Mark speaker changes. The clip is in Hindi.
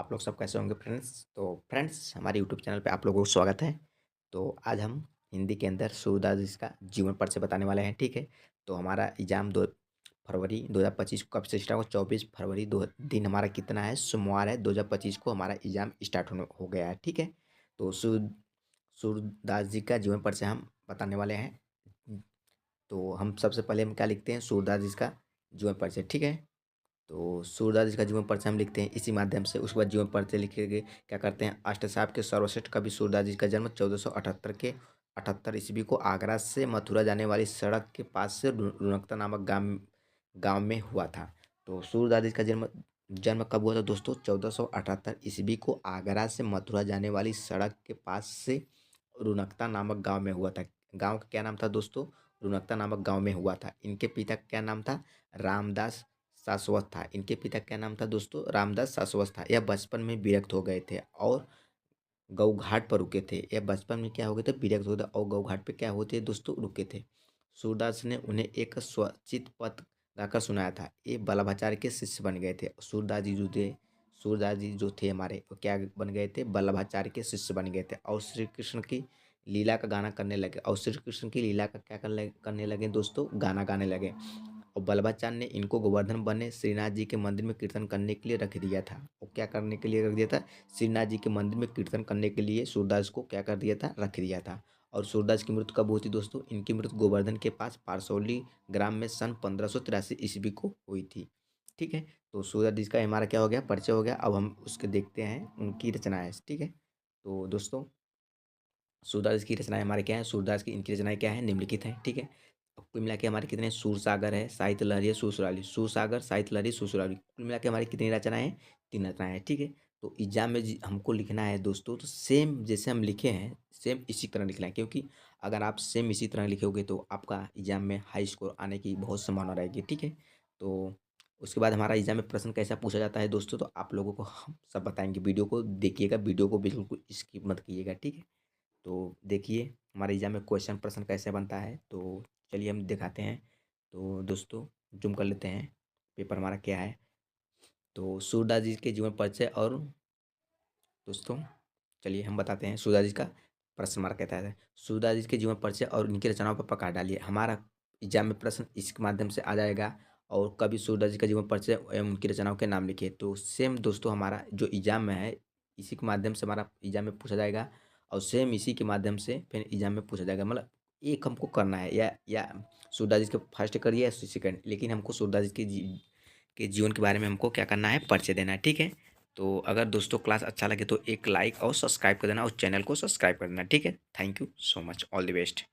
Speaker 1: आप लोग सब कैसे होंगे फ्रेंड्स। तो फ्रेंड्स, हमारे यूट्यूब चैनल पे आप लोगों को स्वागत है। तो आज हम हिंदी के अंदर सूरदास जी का जीवन परिचय बताने वाले हैं। ठीक है। तो हमारा एग्ज़ाम 2 फरवरी 2025 को कब से स्टार्ट हो? 24 फरवरी दो दिन हमारा कितना है? सोमवार है। 2025 को हमारा एग्ज़ाम स्टार्ट होने हो गया है। ठीक है। तो सूरदास जी का जीवन परिचय हम बताने वाले हैं। तो हम सबसे पहले हम क्या लिखते हैं? सूरदास जी का जीवन परिचय। ठीक है। तो सूरदास जी का जीवन परिचय हम लिखते हैं इसी माध्यम से। उसके बाद जीवन परिचय लिखेंगे, क्या करते हैं? अष्टसाप के सर्वश्रेष्ठ कवि सूरदास जी का जन्म 1478 ईस्वी को आगरा से मथुरा जाने वाली सड़क के पास से रुनकता नामक गांव गांव में हुआ था। तो सूरदास जी का जन्म जन्म कब हुआ था दोस्तों? 1478 ईस्वी को आगरा से मथुरा जाने वाली सड़क के पास से रुनकता नामक गांव में हुआ था। गांव का क्या नाम था दोस्तों? रुनकता नामक गांव में हुआ था। इनके पिता का क्या नाम था? रामदास शाश्वत था। इनके पिता का क्या नाम था दोस्तों? रामदास शाश्वत था। यह बचपन में विरक्त हो गए थे और गऊ घाट पर रुके थे। यह बचपन में क्या हो गए थे? विरक्त हो गए थे और गऊ घाट पे क्या होते दोस्तों? रुके थे। सूरदास ने उन्हें एक स्वचित पद गाकर सुनाया था। ये वल्लभाचार्य के शिष्य बन गए थे। सूरदास जी जो थे हमारे, वो क्या बन गए थे? वल्लभाचार्य के शिष्य बन गए थे और श्री कृष्ण की लीला का गाना करने लगे। और श्री कृष्ण की लीला का क्या करने लगे दोस्तों? गाना गाने लगे। और वल्लभाचार्य ने इनको गोवर्धन बने श्रीनाथ जी के मंदिर में कीर्तन करने के लिए रख दिया था। और क्या करने के लिए रख दिया था? श्रीनाथ जी के मंदिर में कीर्तन करने के लिए सूरदास को क्या कर दिया था? रख दिया था। और सूरदास की मृत्यु कब हुई थी दोस्तों? इनकी मृत्यु गोवर्धन के पास पारसौली ग्राम में सन 1583 ईस्वी को हुई थी। ठीक है। तो सूरदास जी का हमारा क्या हो गया? परिचय हो गया। अब हम उसके देखते हैं उनकी रचनाएं। ठीक है। तो दोस्तों, सूरदास की रचनाएं हमारे क्या है? सूरदास की इनकी रचनाएं क्या है? निम्नलिखित हैं। ठीक है। अब कुल मिला के हमारे कितने? सूरसागर है, साहित्य लहरी है, सुरसुराली। सूरसागर, साहित्य लहरी, सुरसुराली, कुल मिला के हमारी कितनी रचनाएं हैं? 3 रचनाएं हैं। ठीक है। तो एग्जाम में हमको लिखना है दोस्तों, तो सेम जैसे हम लिखे हैं सेम इसी तरह लिखना है। क्योंकि अगर आप सेम इसी तरह लिखोगे तो आपका एग्जाम में हाई स्कोर आने की बहुत संभावना रहेगी। ठीक है। तो उसके बाद हमारा एग्जाम में प्रश्न कैसा पूछा जाता है दोस्तों, तो आप लोगों को हम सब बताएंगे। वीडियो को देखिएगा, वीडियो को बिल्कुल स्किप मत कीजिएगा। ठीक है। तो देखिए हमारे एग्जाम में क्वेश्चन प्रश्न कैसे बनता है। तो चलिए हम दिखाते हैं। तो दोस्तों, जूम कर लेते हैं पेपर हमारा क्या है। तो सूरदास जी के जीवन परिचय और दोस्तों, चलिए हम बताते हैं। सूरदास जी का प्रश्न हमारा कहता है, सूरदास जी के जीवन परिचय और उनकी रचनाओं पर प्रकाश डालिए। हमारा एग्जाम में प्रश्न इसके माध्यम से आ जाएगा। और कवि सूरदास जी का जीवन परिचय एवं उनकी रचनाओं के नाम लिखिए। तो सेम दोस्तों हमारा जो एग्जाम में है, इसी के माध्यम से हमारा एग्जाम में पूछा जाएगा। और सेम इसी के माध्यम से फिर एग्जाम में पूछा जाएगा। मतलब एक हमको करना है, या सूरदास जी के फर्स्ट करिए या सेकंड, लेकिन हमको सूरदास जी के जीवन के बारे में हमको क्या करना है? परिचय देना है। ठीक है। तो अगर दोस्तों क्लास अच्छा लगे तो एक लाइक और सब्सक्राइब कर देना और चैनल को सब्सक्राइब कर देना। ठीक है। Thank you so much. All the best.